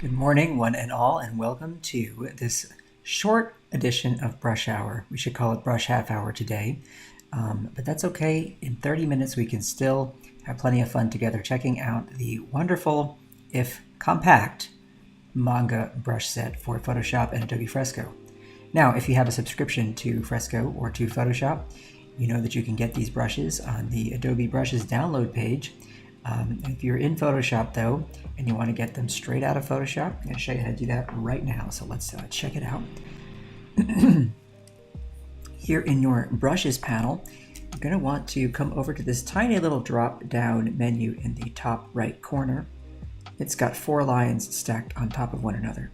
Good morning, one and all, and welcome to this short edition of Brush Hour. We should call it Brush Half Hour today, but that's okay. In 30 minutes, we can still have plenty of fun together checking out the wonderful, if compact, Manga brush set for Photoshop and Adobe Fresco. Now, if you have a subscription to Fresco or to Photoshop, you know that you can get these brushes on the Adobe Brushes download page. If you're in Photoshop though, and you want to get them straight out of Photoshop, I'm going to show you how to do that right now. So let's check it out. Here in your brushes panel, you're going to want to come over to this tiny little drop down menu in the top right corner. It's got 4 lines stacked on top of one another.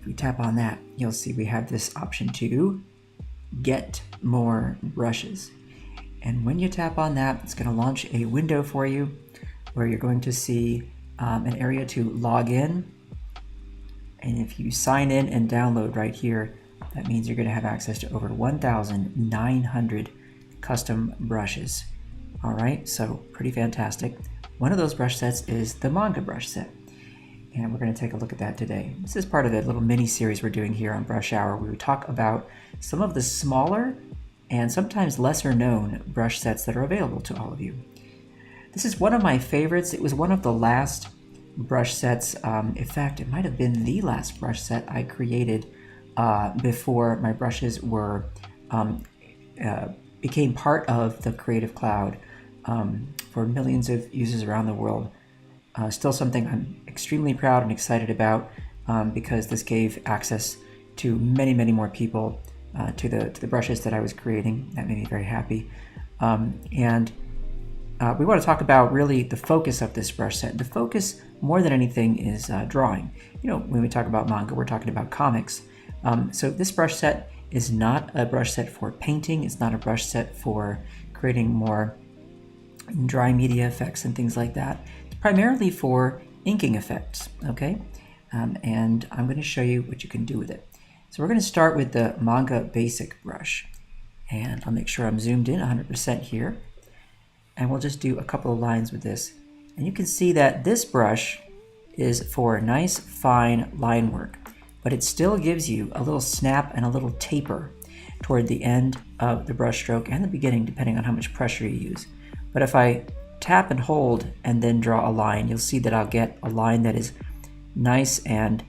If we tap on that, you'll see we have this option to get more brushes. And when you tap on that, it's going to launch a window for you where you're going to see an area to log in. And if you sign in and download right here, that means you're going to have access to over 1,900 custom brushes. All right, so pretty fantastic. One of those brush sets is the Manga brush set. And we're going to take a look at that today. This is part of the little mini series we're doing here on Brush Hour. We would talk about some of the smaller and sometimes lesser known brush sets that are available to all of you. This is one of my favorites. It was one of the last brush sets. In fact, it might have been the last brush set I created before my brushes were became part of the Creative Cloud for millions of users around the world. Still something I'm extremely proud and excited about because this gave access to many, many more people to the brushes that I was creating. That made me very happy. We want to talk about really the focus of this brush set. The focus, more than anything, is drawing. You know, when we talk about manga, we're talking about comics. So this brush set is not a brush set for painting. It's not a brush set for creating more dry media effects and things like that. It's primarily for inking effects, okay? And I'm going to show you what you can do with it. So we're going to start with the Manga Basic brush. And I'll make sure I'm zoomed in 100% here. And we'll just do a couple of lines with this. And you can see that this brush is for nice, fine line work, but it still gives you a little snap and a little taper toward the end of the brush stroke and the beginning, depending on how much pressure you use. But if I tap and hold and then draw a line, you'll see that I'll get a line that is nice and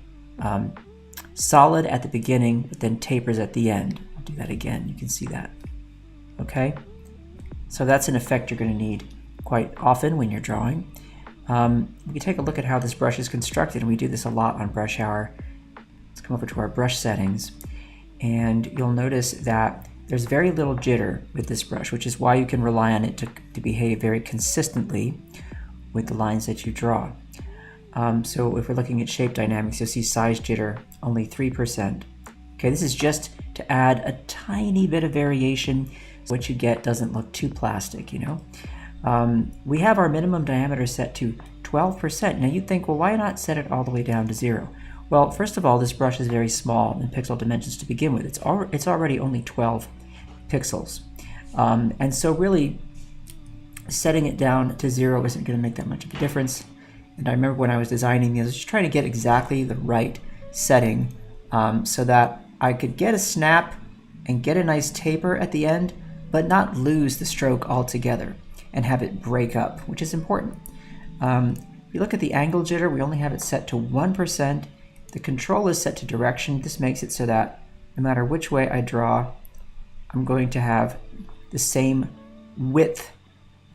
solid at the beginning, but then tapers at the end. I'll do that again. You can see that. Okay? So that's an effect you're going to need quite often when you're drawing. We can take a look at how this brush is constructed, and we do this a lot on Brush Hour. Let's come over to our brush settings, and you'll notice that there's very little jitter with this brush, which is why you can rely on it to behave very consistently with the lines that you draw. So if we're looking at shape dynamics, you'll see size jitter only 3%. Okay, this is just to add a tiny bit of variation. So what you get doesn't look too plastic, you know. We have our minimum diameter set to 12%. Now you'd think, well, why not set it all the way down to 0? Well, first of all, this brush is very small in pixel dimensions to begin with. It's already only 12 pixels. And so really setting it down to 0 isn't going to make that much of a difference. And I remember when I was designing these, I was just trying to get exactly the right setting so that I could get a snap and get a nice taper at the end, but not lose the stroke altogether and have it break up, which is important. If you look at the angle jitter, we only have it set to 1%. The control is set to direction. This makes it so that no matter which way I draw, I'm going to have the same width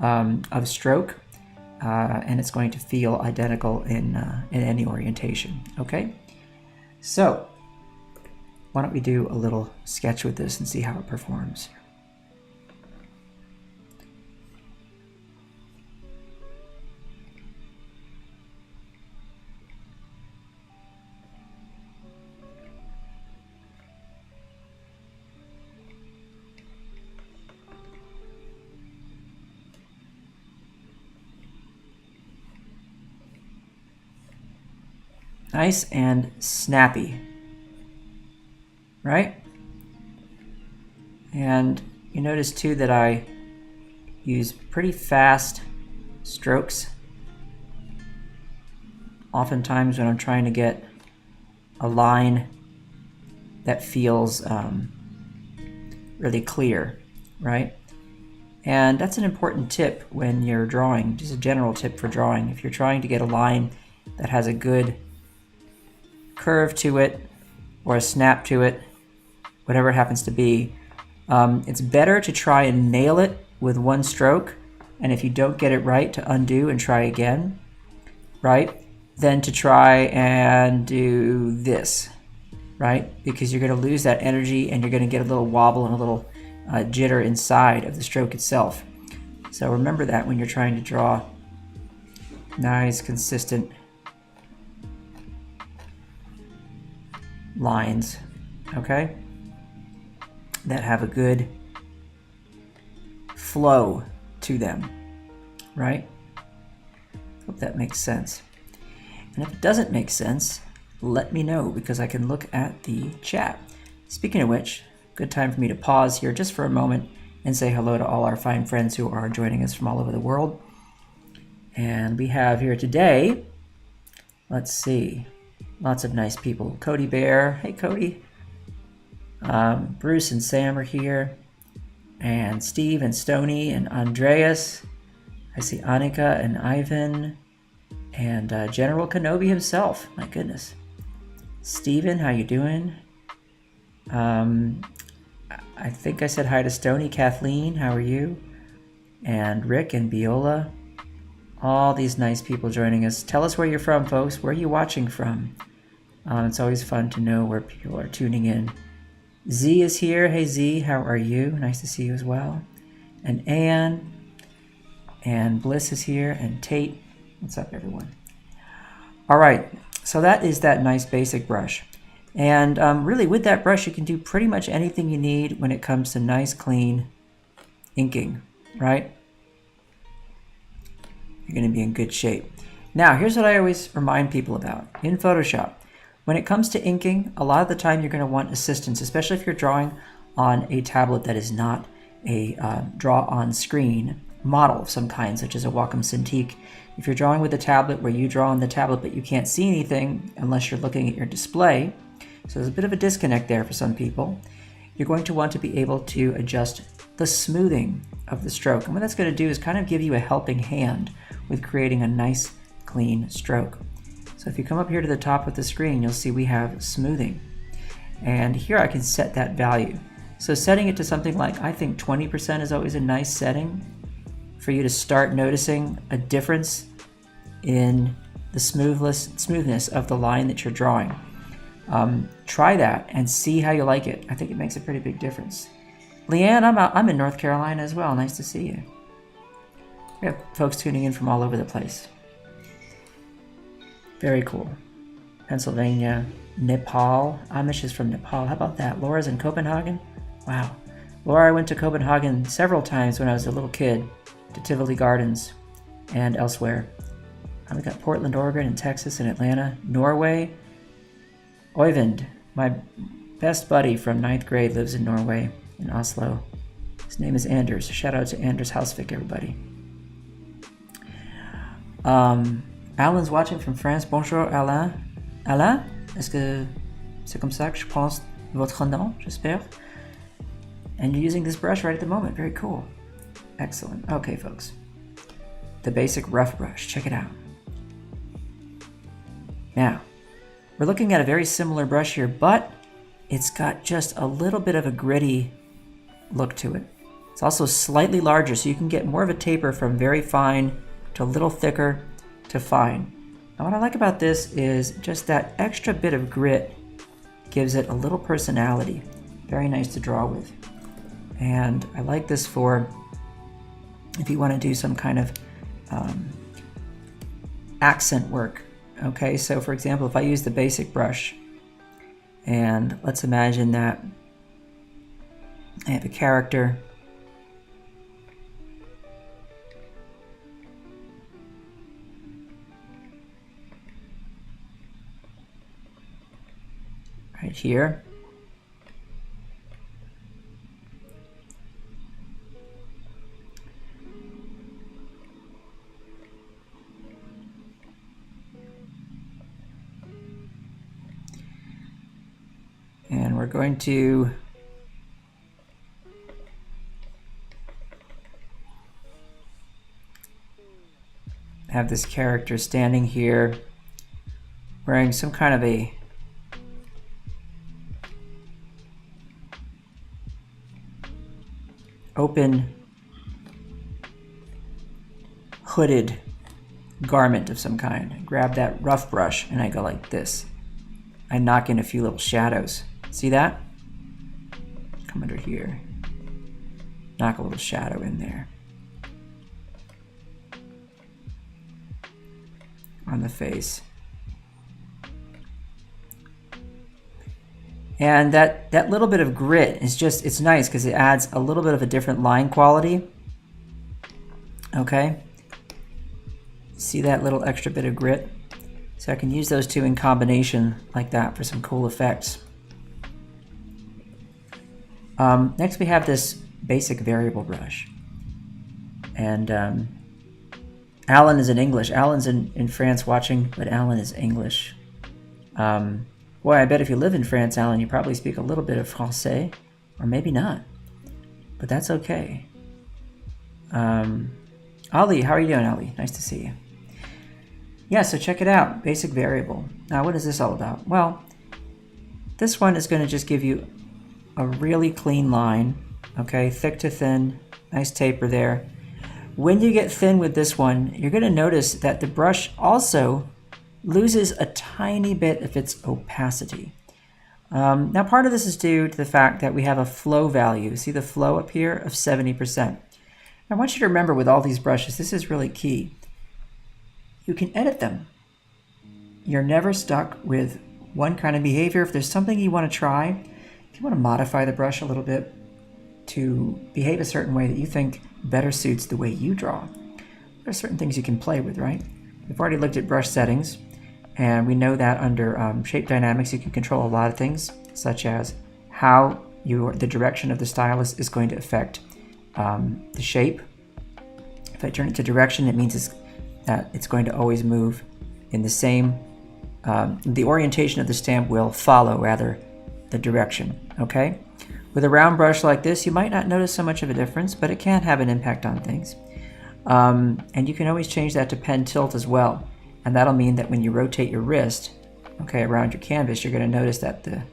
of stroke, and it's going to feel identical in any orientation, okay? So why don't we do a little sketch with this and see how it performs. Nice and snappy, right? And you notice too that I use pretty fast strokes. Oftentimes when I'm trying to get a line that feels really clear, right? And that's an important tip when you're drawing, just a general tip for drawing. If you're trying to get a line that has a good curve to it or a snap to it, whatever it happens to be, it's better to try and nail it with one stroke, and if you don't get it right, to undo and try again, right? Than to try and do this, right? Because you're going to lose that energy and you're going to get a little wobble and a little jitter inside of the stroke itself. So remember that when you're trying to draw nice, consistent lines, okay, that have a good flow to them, right? Hope that makes sense. And if it doesn't make sense, let me know, because I can look at the chat. Speaking of which, good time for me to pause here just for a moment and say hello to all our fine friends who are joining us from all over the world. And we have here today, let's see, lots of nice people. Cody Bear, hey Cody. Bruce and Sam are here. And Steve and Stony and Andreas. I see Annika and Ivan. And General Kenobi himself, my goodness. Steven, how you doing? I think I said hi to Stony. Kathleen, how are you? And Rick and Biola. All these nice people joining us. Tell us where you're from, folks. Where are you watching from? It's always fun to know where people are tuning in. Z is here. Hey Z, how are you? Nice to see you as well. And Anne. And Bliss is here. And Tate. What's up, everyone? All right. So that is that nice basic brush. And really, with that brush, you can do pretty much anything you need when it comes to nice, clean inking, right? You're going to be in good shape. Now, here's what I always remind people about in Photoshop. When it comes to inking, a lot of the time you're going to want assistance, especially if you're drawing on a tablet that is not a draw-on-screen model of some kind, such as a Wacom Cintiq. If you're drawing with a tablet where you draw on the tablet but you can't see anything unless you're looking at your display, so there's a bit of a disconnect there for some people, you're going to want to be able to adjust the smoothing of the stroke. And what that's going to do is kind of give you a helping hand with creating a nice, clean stroke. So if you come up here to the top of the screen, you'll see we have smoothing. And here I can set that value. So setting it to something like, I think 20% is always a nice setting for you to start noticing a difference in the smoothness of the line that you're drawing. Try that and see how you like it. I think it makes a pretty big difference. Leanne, I'm in North Carolina as well. Nice to see you. We have folks tuning in from all over the place. Very cool. Pennsylvania, Nepal. Amish is from Nepal. How about that? Laura's in Copenhagen? Wow. Laura, I went to Copenhagen several times when I was a little kid, to Tivoli Gardens and elsewhere. We got Portland, Oregon, and Texas, and Atlanta, Norway. Oyvind, my best buddy from 9th grade, lives in Norway, in Oslo. His name is Anders. Shout out to Anders Hausvik, everybody. Alan's watching from France. Bonjour, Alain. Alain, est-ce que c'est comme ça que je prononce votre nom, j'espère? And you're using this brush right at the moment. Very cool. Excellent. Okay, folks. The basic rough brush. Check it out. Now, we're looking at a very similar brush here, but it's got just a little bit of a gritty look to it. It's also slightly larger, so you can get more of a taper from very fine to a little thicker to fine. Now, what I like about this is just that extra bit of grit gives it a little personality. Very nice to draw with. And I like this for if you want to do some kind of accent work. Okay, so for example, if I use the basic brush, and let's imagine that I have a character. Right here. And we're going to have this character standing here wearing some kind of a open hooded garment of some kind. I grab that rough brush and I go like this. I knock in a few little shadows. See that? Come under here. Knock a little shadow in there. On the face. And that little bit of grit is just, it's nice because it adds a little bit of a different line quality. Okay? See that little extra bit of grit? So I can use those two in combination like that for some cool effects. Next we have this basic variable brush. And Alan is in English. Alan's in France watching, but Alan is English. Boy, I bet if you live in France, Alan, you probably speak a little bit of Francais, or maybe not. But that's okay. Ali, how are you doing, Ali? Nice to see you. Yeah, so check it out, basic variable. Now, what is this all about? Well, this one is going to just give you a really clean line, okay, thick to thin, nice taper there. When you get thin with this one, you're going to notice that the brush also loses a tiny bit of its opacity. Now, part of this is due to the fact that we have a flow value. See the flow up here of 70%. I want you to remember with all these brushes, this is really key. You can edit them. You're never stuck with one kind of behavior. If there's something you want to try, if you want to modify the brush a little bit to behave a certain way that you think better suits the way you draw, there are certain things you can play with, right? We've already looked at brush settings, and we know that under shape dynamics you can control a lot of things, such as how the direction of the stylus is going to affect the shape. If I turn it to direction, it means that it's going to always move in the same, the orientation of the stamp will follow, rather, the direction, okay? With a round brush like this, you might not notice so much of a difference, but it can have an impact on things. And you can always change that to pen tilt as well. And that'll mean that when you rotate your wrist, okay, around your canvas, you're going to notice that the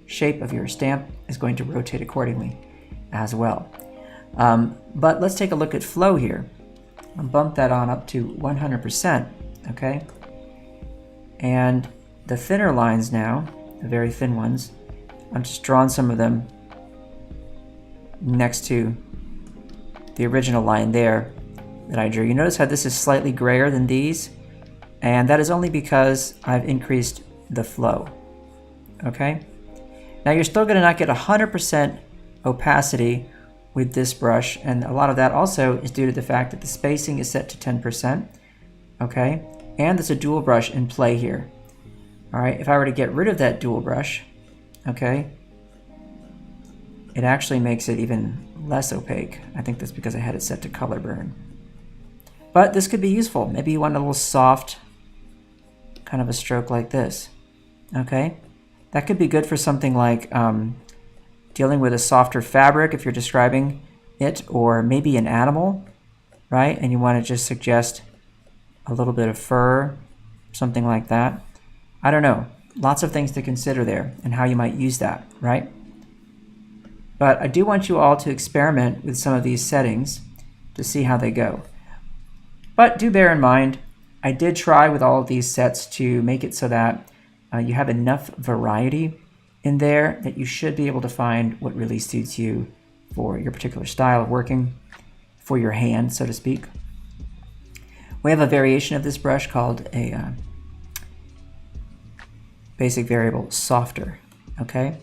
shape of your stamp is going to rotate accordingly as well. But let's take a look at flow here. I'll bump that on up to 100%, okay? And the thinner lines now, the very thin ones, I'm just drawing some of them next to the original line there that I drew. You notice how this is slightly grayer than these, and that is only because I've increased the flow, okay? Now you're still gonna not get 100% opacity with this brush, and a lot of that also is due to the fact that the spacing is set to 10%, okay? And there's a dual brush in play here. All right, if I were to get rid of that dual brush, okay, it actually makes it even less opaque. I think that's because I had it set to color burn. But this could be useful. Maybe you want a little soft kind of a stroke like this, okay? That could be good for something like dealing with a softer fabric if you're describing it, or maybe an animal, right? And you want to just suggest a little bit of fur, something like that. I don't know. Lots of things to consider there and how you might use that, right? But I do want you all to experiment with some of these settings to see how they go. But do bear in mind, I did try with all of these sets to make it so that you have enough variety in there that you should be able to find what really suits you for your particular style of working, for your hand, so to speak. We have a variation of this brush called a basic variable softer, okay?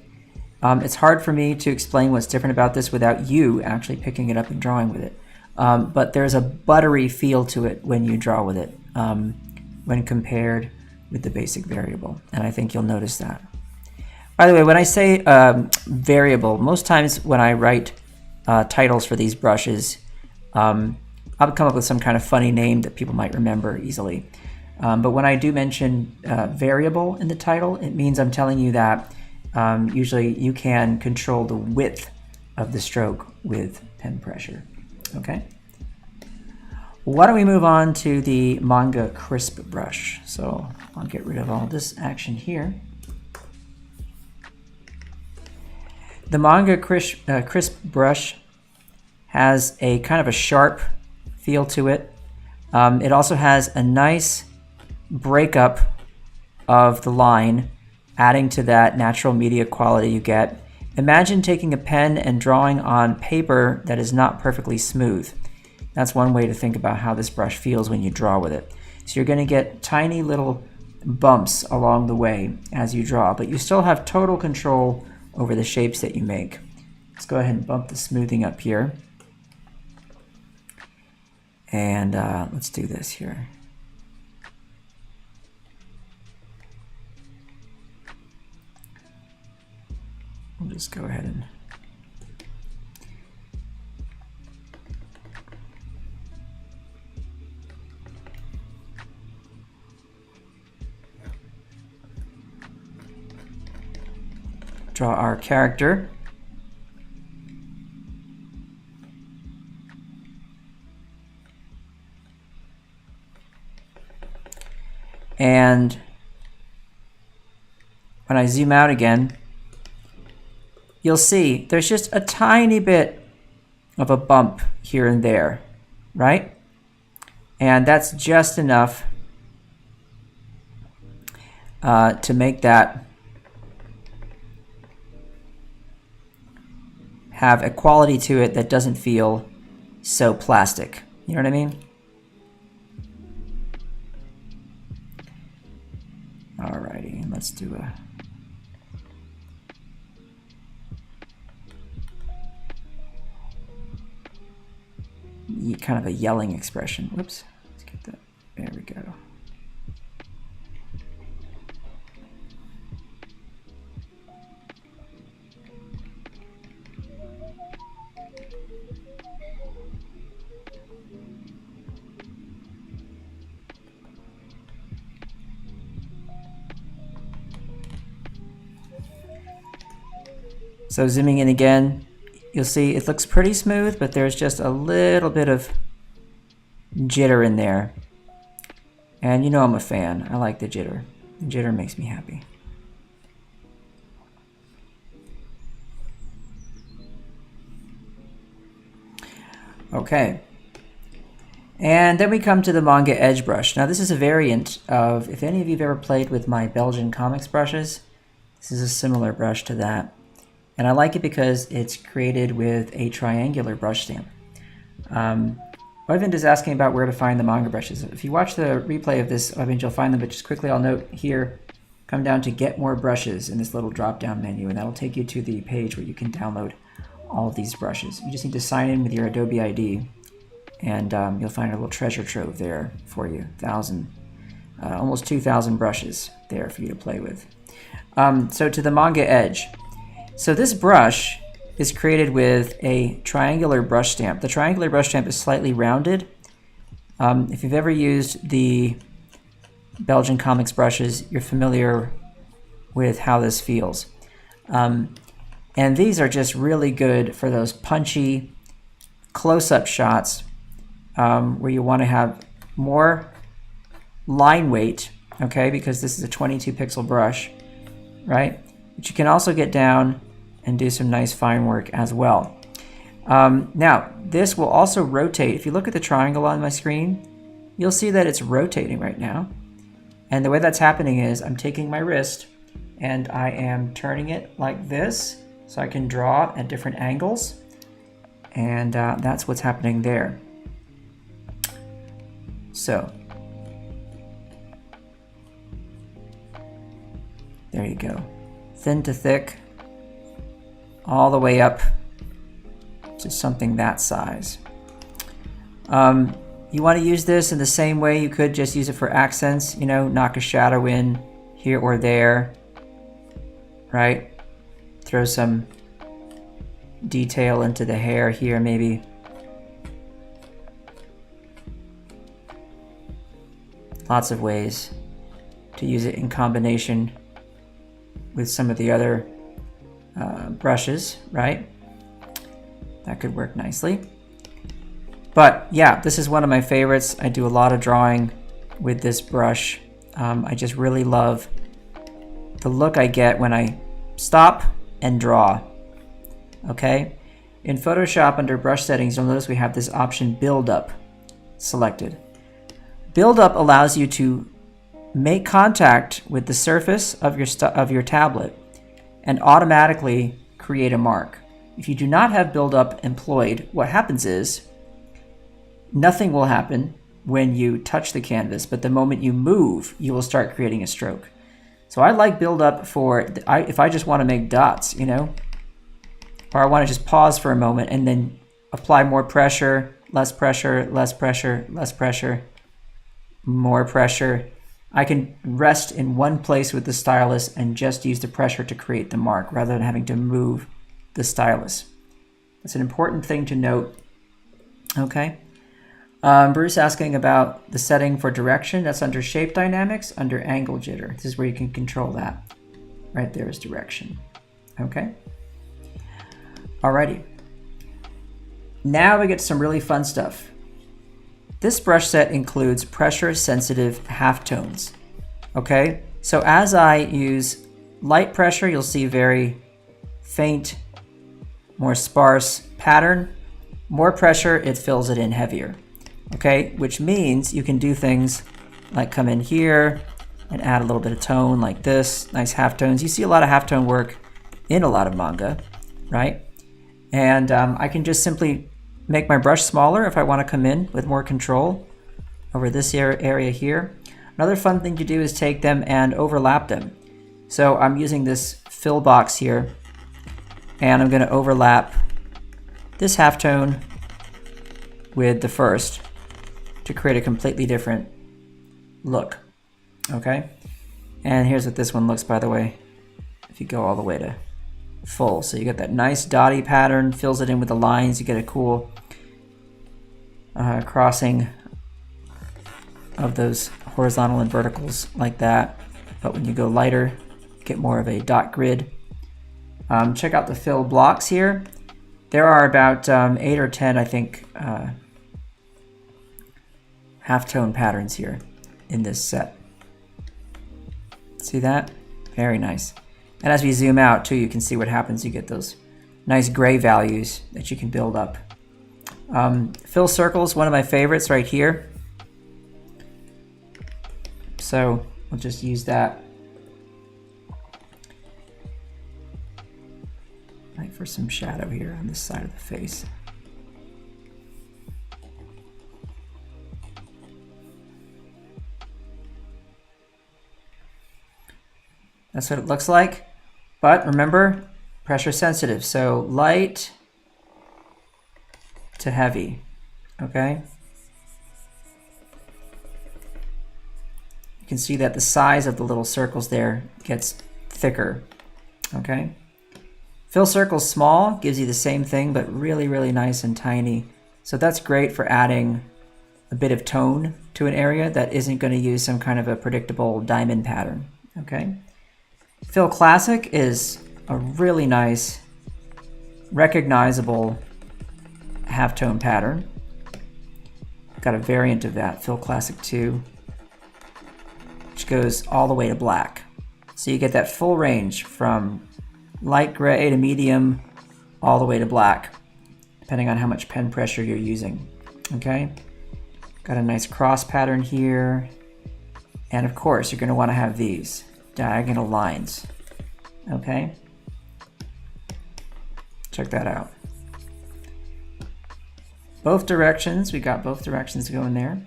It's hard for me to explain what's different about this without you actually picking it up and drawing with it. But there's a buttery feel to it when you draw with it, when compared with the basic variable, and I think you'll notice that. By the way, when I say variable, most times when I write titles for these brushes, I'll come up with some kind of funny name that people might remember easily. But when I do mention variable in the title, it means I'm telling you that usually you can control the width of the stroke with pen pressure. Okay. Why don't we move on to the Manga Crisp brush? So I'll get rid of all this action here. The Manga Crisp brush has a kind of a sharp feel to it. It also has a nice breakup of the line, adding to that natural media quality you get. Imagine taking a pen and drawing on paper that is not perfectly smooth. That's one way to think about how this brush feels when you draw with it. So you're going to get tiny little bumps along the way as you draw, but you still have total control over the shapes that you make. Let's go ahead and bump the smoothing up here. And let's do this here. We'll just go ahead and draw our character. And when I zoom out again, you'll see there's just a tiny bit of a bump here and there, right? And that's just enough to make that have a quality to it that doesn't feel so plastic. You know what I mean? Alrighty, let's do a kind of a yelling expression. Whoops, let's get that. There we go. So zooming in again, you'll see it looks pretty smooth, but there's just a little bit of jitter in there. And you know I'm a fan. I like the jitter. The jitter makes me happy. Okay. And then we come to the Manga Edge brush. Now this is a variant of, if any of you have ever played with my Belgian comics brushes, this is a similar brush to that. And I like it because it's created with a triangular brush stamp. Oyvind is asking about where to find the manga brushes. If you watch the replay of this, Oyvind, you'll find them, but just quickly I'll note here, come down to Get More Brushes in this little drop-down menu, and that'll take you to the page where you can download all of these brushes. You just need to sign in with your Adobe ID, and you'll find a little treasure trove there for you. Almost 2,000 brushes there for you to play with. So to the Manga Edge. So this brush is created with a triangular brush stamp. The triangular brush stamp is slightly rounded. If you've ever used the Belgian comics brushes, you're familiar with how this feels. And these are just really good for those punchy close-up shots where you want to have more line weight, okay, because this is a 22 pixel brush, right? But you can also get down and do some nice fine work as well. Now, this will also rotate. If you look at the triangle on my screen, you'll see that it's rotating right now. And the way that's happening is I'm taking my wrist and I am turning it like this so I can draw at different angles. And that's what's happening there. So, there you go. Thin to thick, all the way up to something that size. You want to use this in the same way you could just use it for accents, you know, knock a shadow in here or there, right? Throw some detail into the hair here maybe. Lots of ways to use it in combination with some of the other brushes, right? That could work nicely. But yeah, this is one of my favorites. I do a lot of drawing with this brush. I just really love the look I get when I stop and draw. Okay? In Photoshop, under brush settings, you'll notice we have this option Build Up selected. Build Up allows you to make contact with the surface of your tablet and automatically create a mark. If you do not have Build Up employed, what happens is nothing will happen when you touch the canvas, but the moment you move, you will start creating a stroke. So I like Build Up for if I just want to make dots, you know, or I want to just pause for a moment and then apply more pressure, less pressure, less pressure, less pressure, more pressure. I can rest in one place with the stylus and just use the pressure to create the mark rather than having to move the stylus. That's an important thing to note. Okay. Bruce asking about the setting for direction. That's under Shape Dynamics, under Angle Jitter. This is where you can control that. Right there is direction. Okay. Alrighty. Now we get to some really fun stuff. This brush set includes pressure-sensitive halftones. Okay, so as I use light pressure, you'll see very faint, more sparse pattern. More pressure, it fills it in heavier. Okay, which means you can do things like come in here and add a little bit of tone like this, nice halftones. You see a lot of halftone work in a lot of manga, right? And I can just simply make my brush smaller if I want to come in with more control over this area here. Another fun thing to do is take them and overlap them. So I'm using this fill box here, and I'm going to overlap this halftone with the first to create a completely different look. Okay, and here's what this one looks, by the way, if you go all the way to full. So you get that nice dotty pattern, fills it in with the lines, you get a cool crossing of those horizontal and verticals like that. But when you go lighter, you get more of a dot grid. Check out the fill blocks here. There are about 8 or 10, I think, halftone patterns here in this set. See that? Very nice. And as we zoom out too, you can see what happens. You get those nice gray values that you can build up. Fill circles, one of my favorites right here. So we'll just use that like for some shadow here on this side of the face. That's what it looks like. But remember, pressure sensitive. So light to heavy, okay? You can see that the size of the little circles there gets thicker, okay? Fill circles small, gives you the same thing, but really, really nice and tiny. So that's great for adding a bit of tone to an area that isn't going to use some kind of a predictable diamond pattern, okay? Fill Classic is a really nice, recognizable halftone pattern. Got a variant of that, Fill Classic 2, which goes all the way to black. So you get that full range from light gray to medium, all the way to black, depending on how much pen pressure you're using, okay? Got a nice cross pattern here. And of course, you're gonna wanna have these diagonal lines, okay? Check that out. Both directions, we got both directions going there.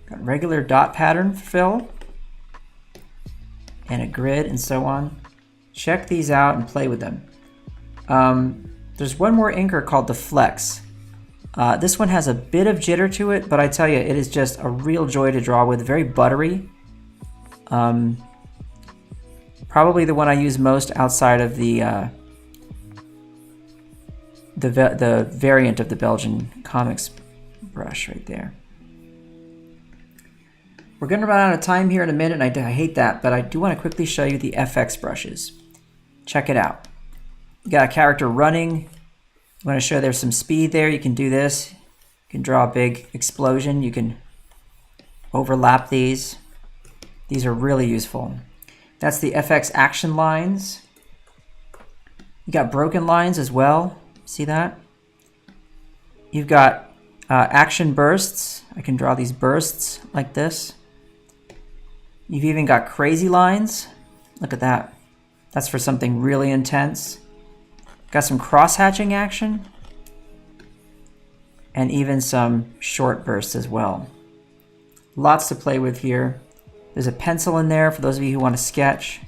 Got regular dot pattern for fill, and a grid and so on. Check these out and play with them. There's one more inker called the Flex. This one has a bit of jitter to it, but I tell you, it is just a real joy to draw with, very buttery. Probably the one I use most outside of the variant of the Belgian Comics brush right there. We're going to run out of time here in a minute, and I hate that, but I do want to quickly show you the FX brushes. Check it out. You got a character running. You want to show there's some speed there. You can do this. You can draw a big explosion. You can overlap these. These are really useful. That's the FX action lines. You got broken lines as well. See that? You've got action bursts. I can draw these bursts like this. You've even got crazy lines. Look at that. That's for something really intense. Got some cross-hatching action. And even some short bursts as well. Lots to play with here. There's a pencil in there for those of you who want to sketch.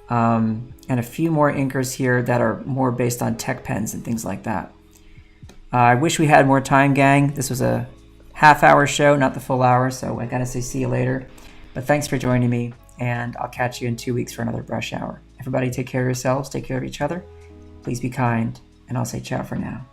And a few more inkers here that are more based on tech pens and things like that. I wish we had more time, gang. This was a half-hour show, not the full hour, so I gotta say see you later. But thanks for joining me, and I'll catch you in 2 weeks for another brush hour. Everybody take care of yourselves, take care of each other. Please be kind, and I'll say ciao for now.